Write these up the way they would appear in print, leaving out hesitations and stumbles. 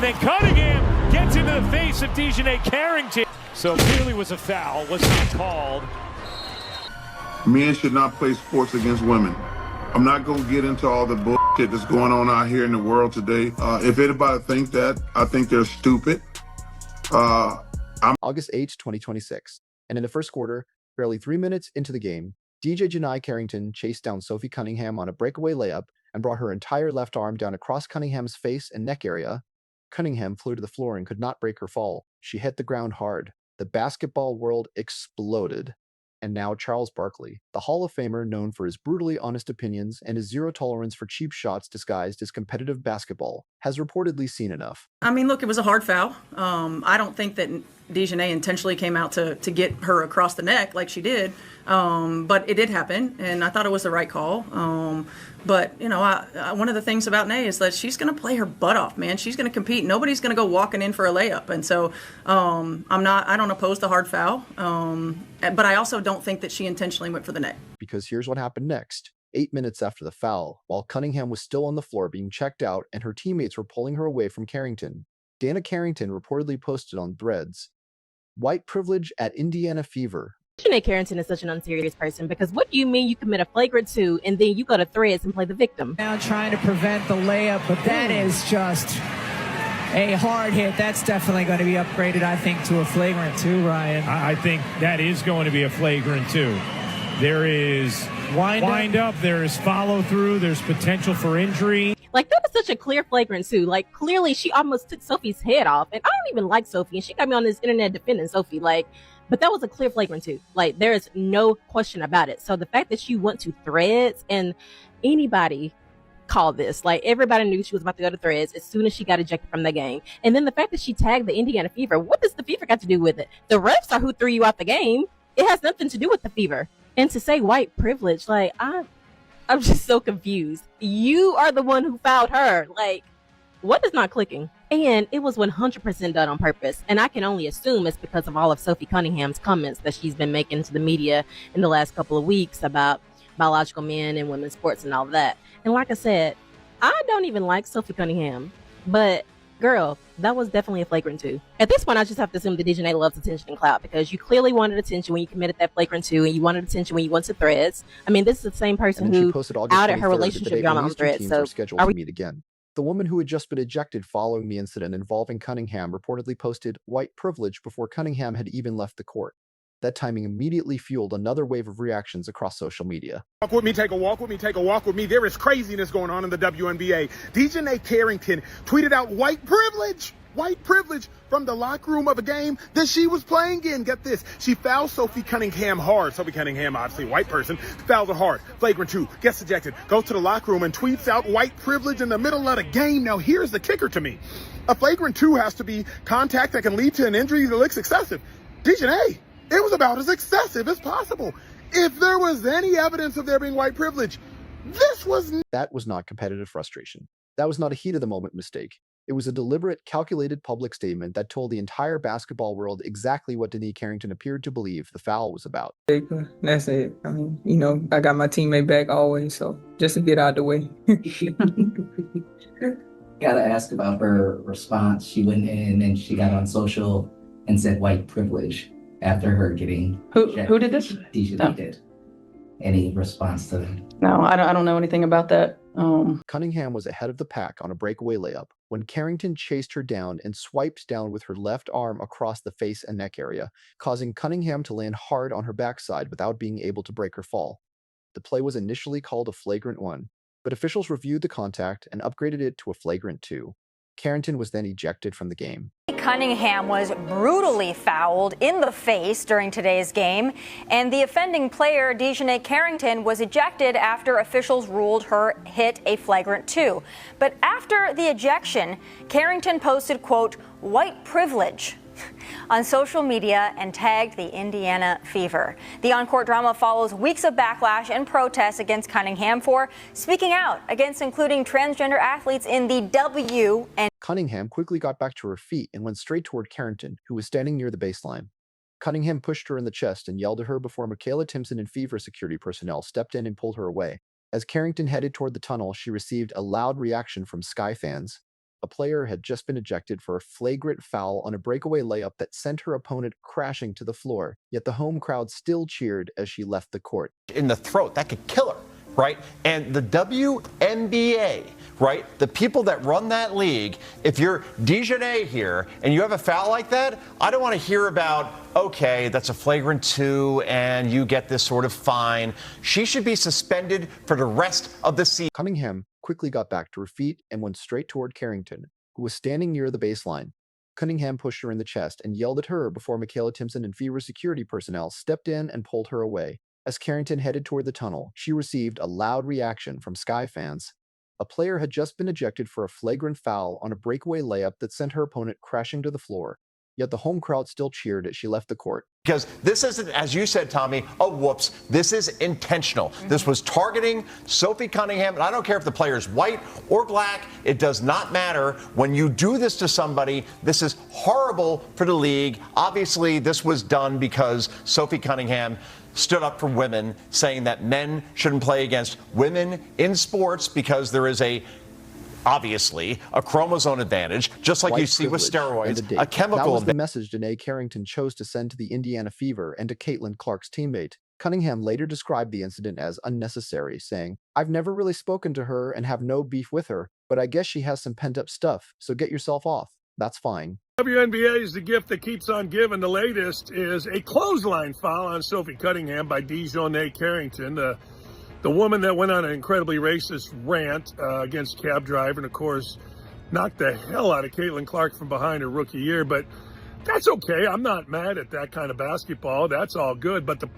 And then Cunningham gets into the face of DiJonai Carrington. So clearly was a foul, was not called. Men should not play sports against women. I'm not going to get into all the bullshit that's going on out here in the world today. If anybody thinks that, I think they're stupid. August 8, 2026. And in the first quarter, barely 3 minutes into the game, DiJonai Carrington chased down Sophie Cunningham on a breakaway layup and brought her entire left arm down across Cunningham's face and neck area. Cunningham flew to the floor and could not break her fall. She hit the ground hard. The basketball world exploded. And now Charles Barkley, the Hall of Famer known for his brutally honest opinions and his zero tolerance for cheap shots disguised as competitive basketball, has reportedly seen enough. I mean, look, it was a hard foul. I don't think that DiJonai intentionally came out to get her across the neck like she did, but it did happen, and I thought it was the right call. But, you know, one of the things about Nay is that she's going to play her butt off, man. She's going to compete. Nobody's going to go walking in for a layup. And so I don't oppose the hard foul, but I also don't think that she intentionally went for the neck. Because here's what happened next. 8 minutes after the foul, while Cunningham was still on the floor being checked out and her teammates were pulling her away from Carrington, DiJonai Carrington reportedly posted on Threads, "White privilege at Indiana Fever." DiJonai Carrington is such an unserious person, because what do you mean you commit a flagrant 2 and then you go to Threads and play the victim? Now trying to prevent the layup, but that is just a hard hit. That's definitely going to be upgraded, I think, to a flagrant 2, Ryan. I think that is going to be a flagrant 2. There is wind up, there is follow through, there's potential for injury. Like, that was such a clear flagrant 2. Like, clearly she almost took Sophie's head off, and I don't even like Sophie, and she got me on this internet defending Sophie. Like, but that was a clear flagrant 2. Like, there is no question about it. So the fact that she went to Threads, and anybody called this, like, everybody knew she was about to go to Threads as soon as she got ejected from the game. And then the fact that she tagged the Indiana Fever, what does the Fever got to do with it? The refs are who threw you out the game. It has nothing to do with the Fever. And to say white privilege, like, I'm just so confused. You are the one who fouled her. Like, what is not clicking? And it was 100% done on purpose. And I can only assume it's because of all of Sophie Cunningham's comments that she's been making to the media in the last couple of weeks about biological men and women's sports and all that. And like I said, I don't even like Sophie Cunningham, but girl, that was definitely a flagrant 2. At this point, I just have to assume that DiJonai loves attention and clout, because you clearly wanted attention when you committed that flagrant 2, and you wanted attention when you went to Threads. I mean, this is the same person who outed her relationship on Threads. So are we meet again? The woman who had just been ejected following the incident involving Cunningham reportedly posted "white privilege" before Cunningham had even left the court. That timing immediately fueled another wave of reactions across social media. Walk with me, take a walk with me, take a walk with me. There is craziness going on in the WNBA. DiJonai Carrington tweeted out white privilege from the locker room of a game that she was playing in. Get this. She fouled Sophie Cunningham hard. Sophie Cunningham, obviously white person, fouls her hard. Flagrant 2, gets ejected, goes to the locker room and tweets out white privilege in the middle of the game. Now, here's the kicker to me. A flagrant 2 has to be contact that can lead to an injury that looks excessive. DiJonai, it was about as excessive as possible. If there was any evidence of there being white privilege, That was not competitive frustration. That was not a heat-of-the-moment mistake. It was a deliberate, calculated public statement that told the entire basketball world exactly what DiJonai Carrington appeared to believe the foul was about. That's it. I mean, you know, I got my teammate back always, so just to get out the way. Gotta ask about her response. She went in and she got on social and said white privilege after her getting Who did this? DiJonai did. Any response to that? No, I don't know anything about that. Cunningham was ahead of the pack on a breakaway layup when Carrington chased her down and swiped down with her left arm across the face and neck area, causing Cunningham to land hard on her backside without being able to break her fall. The play was initially called a flagrant 1, but officials reviewed the contact and upgraded it to a flagrant 2. Carrington was then ejected from the game. Cunningham was brutally fouled in the face during today's game, and the offending player, DiJonai Carrington, was ejected after officials ruled her hit a flagrant 2. But after the ejection, Carrington posted, quote, white privilege on social media and tagged the Indiana Fever. The on-court drama follows weeks of backlash and protests against Cunningham for speaking out against including transgender athletes in the WNBA. Cunningham quickly got back to her feet and went straight toward Carrington, who was standing near the baseline. Cunningham pushed her in the chest and yelled at her before Michaela Timpson and Fever security personnel stepped in and pulled her away. As Carrington headed toward the tunnel, she received a loud reaction from Sky fans. a player had just been ejected for a flagrant foul on a breakaway layup that sent her opponent crashing to the floor, yet the home crowd still cheered as she left the court. In the throat, that could kill her, right? And the WNBA, right? The people that run that league, if you're DiJonai here and you have a foul like that, I don't want to hear about, okay, that's a flagrant 2 and you get this sort of fine. She should be suspended for the rest of the season. Cunningham quickly got back to her feet and went straight toward Carrington, who was standing near the baseline. Cunningham pushed her in the chest and yelled at her before Michaela Timpson and Fever security personnel stepped in and pulled her away. As Carrington headed toward the tunnel, she received a loud reaction from Sky fans. A player had just been ejected for a flagrant foul on a breakaway layup that sent her opponent crashing to the floor. Yet the home crowd still cheered as she left the court. Because this isn't, as you said, Tommy, a whoops. This is intentional. This was targeting Sophie Cunningham, and I don't care if the player is white or black. It does not matter. When you do this to somebody, this is horrible for the league. Obviously, this was done because Sophie Cunningham stood up for women, saying that men shouldn't play against women in sports because there is obviously a chromosome advantage, just like White you see with steroids, a chemical That was the advantage. message DiJonai Carrington chose to send to the Indiana Fever and to Caitlin Clark's teammate. Cunningham later described the incident as unnecessary, saying, "I've never really spoken to her and have no beef with her, but I guess she has some pent-up stuff, so get yourself off. That's fine." WNBA is the gift that keeps on giving. The latest is a clothesline foul on Sophie Cunningham by DiJonai Carrington, the woman that went on an incredibly racist rant against cab driver and, of course, knocked the hell out of Caitlin Clark from behind her rookie year. But that's okay. I'm not mad at that kind of basketball. That's all good. But the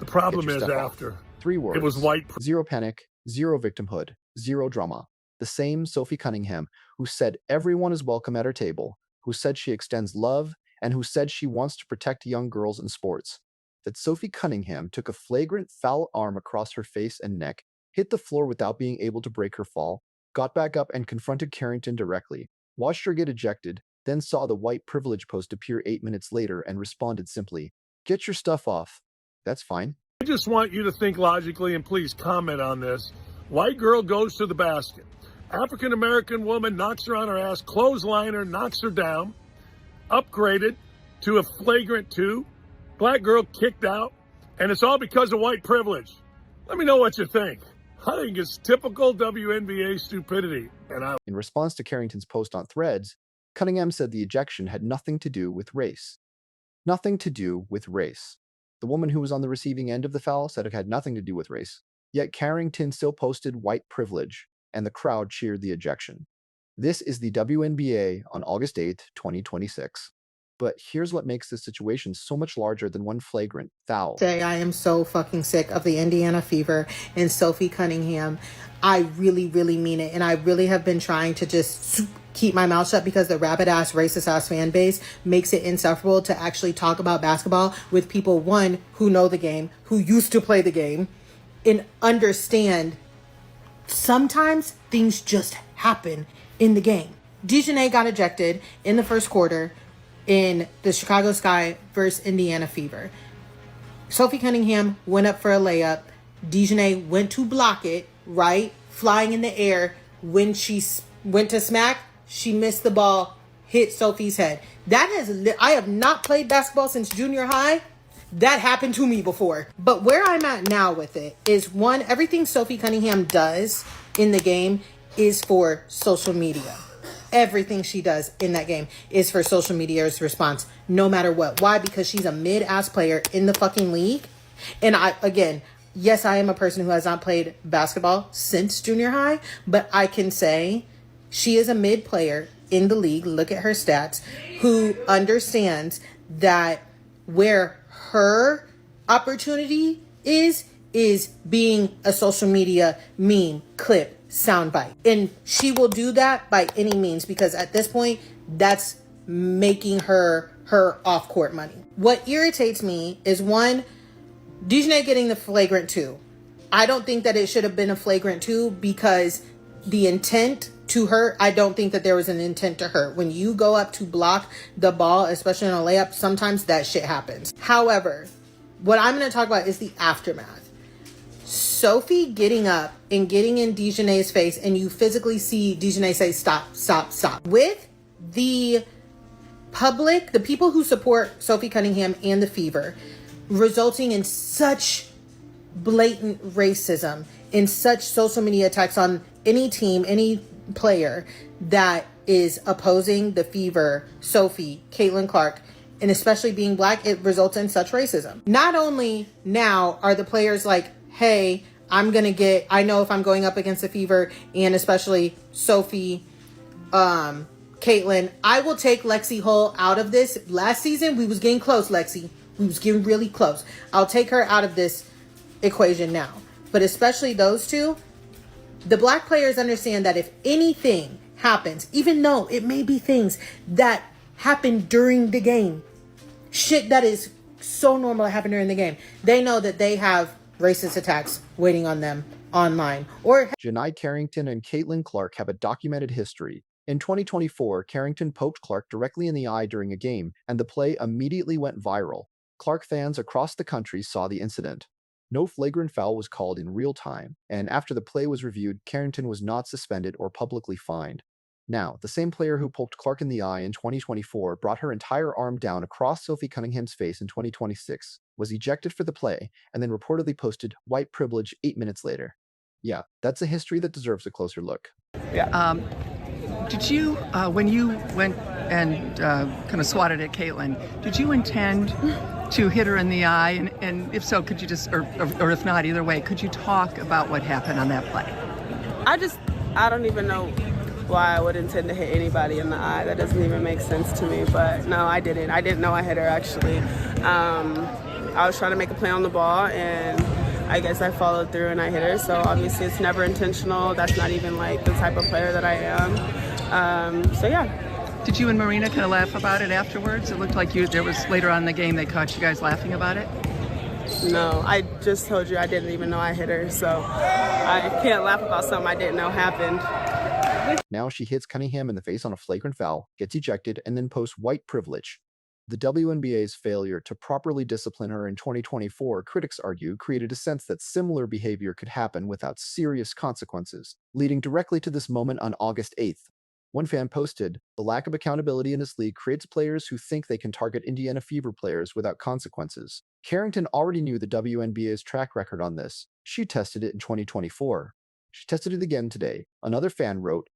problem is after. 3 words. It was white. Zero panic, zero victimhood, zero drama. The same Sophie Cunningham who said everyone is welcome at her table, who said she extends love, and who said she wants to protect young girls in sports. That Sophie Cunningham took a flagrant foul arm across her face and neck, hit the floor without being able to break her fall, got back up and confronted Carrington directly, watched her get ejected, then saw the white privilege post appear 8 minutes later and responded simply, "Get your stuff off. That's fine." I just want you to think logically and please comment on this. White girl goes to the basket. African-American woman knocks her on her ass, clothesliner, knocks her down, upgraded to a flagrant 2. Black girl kicked out, and it's all because of white privilege. Let me know what you think. I think it's typical WNBA stupidity. In response to Carrington's post on Threads, Cunningham said the ejection had nothing to do with race. Nothing to do with race. The woman who was on the receiving end of the foul said it had nothing to do with race. Yet Carrington still posted white privilege, and the crowd cheered the ejection. This is the WNBA on August 8th, 2026. But here's what makes this situation so much larger than one flagrant foul. I am so fucking sick of the Indiana Fever and Sophie Cunningham. I really, really mean it. And I really have been trying to just keep my mouth shut because the rabid-ass, racist-ass fan base makes it insufferable to actually talk about basketball with people, one, who know the game, who used to play the game, and understand sometimes things just happen in the game. DiJonai got ejected in the first quarter in the Chicago Sky versus Indiana Fever. Sophie Cunningham went up for a layup. DiJonai went to block it, right? Flying in the air. When she went to smack, she missed the ball, hit Sophie's head. I have not played basketball since junior high. That happened to me before. But where I'm at now with it is, one, everything Sophie Cunningham does in the game is for social media. Everything she does in that game is for social media's response, no matter what. Why? Because she's a mid-ass player in the fucking league. And yes, I am a person who has not played basketball since junior high, but I can say she is a mid player in the league. Look at her stats, who understands that where her opportunity is being a social media meme, clip, soundbite. And she will do that by any means, because at this point, that's making her off-court money. What irritates me is, one, DiJonai getting the flagrant 2. I don't think that it should have been a flagrant 2 because the intent to hurt, I don't think that there was an intent to hurt. When you go up to block the ball, especially in a layup, sometimes that shit happens. However, what I'm going to talk about is the aftermath. Sophie getting up and getting in DiJonai's face, and you physically see DiJonai say, stop, stop, stop. With the public, the people who support Sophie Cunningham and the Fever, resulting in such blatant racism, in such social media attacks on any team, any player that is opposing the Fever, Sophie, Caitlin Clark, and especially being Black, it results in such racism. Not only now are the players like, hey, I know if I'm going up against the Fever, and especially Sophie, Caitlin, I will take Lexi Hull out of this. Last season, we was getting close, Lexi. We was getting really close. I'll take her out of this equation now. But especially those two, the Black players understand that if anything happens, even though it may be things that happen during the game, shit that is so normal to happen during the game, they know that they have racist attacks waiting on them online. Or DiJonai Carrington and Caitlin Clark have a documented history. In 2024, Carrington poked Clark directly in the eye during a game, and the play immediately went viral. Clark fans across the country saw the incident. No flagrant foul was called in real time, and after the play was reviewed, Carrington was not suspended or publicly fined. Now, the same player who poked Clark in the eye in 2024 brought her entire arm down across Sophie Cunningham's face in 2026, was ejected for the play, and then reportedly posted white privilege 8 minutes later. Yeah, that's a history that deserves a closer look. Yeah. Did you, when you went and kind of swatted at Caitlin, did you intend to hit her in the eye? And if so, could you just, or if not, either way, could you talk about what happened on that play? I don't even know why I would intend to hit anybody in the eye. That doesn't even make sense to me. But no, I didn't. I didn't know I hit her, actually. I was trying to make a play on the ball, and I guess I followed through and I hit her. So obviously it's never intentional. That's not even like the type of player that I am. So yeah. Did you and Marina kind of laugh about it afterwards? It looked like there was later on in the game they caught you guys laughing about it. No, I just told you I didn't even know I hit her. So I can't laugh about something I didn't know happened. Now she hits Cunningham in the face on a flagrant foul, gets ejected, and then posts white privilege. The WNBA's failure to properly discipline her in 2024, critics argue, created a sense that similar behavior could happen without serious consequences, leading directly to this moment on August 8th. One fan posted, "The lack of accountability in this league creates players who think they can target Indiana Fever players without consequences." Carrington already knew the WNBA's track record on this. She tested it in 2024. She tested it again today. Another fan wrote,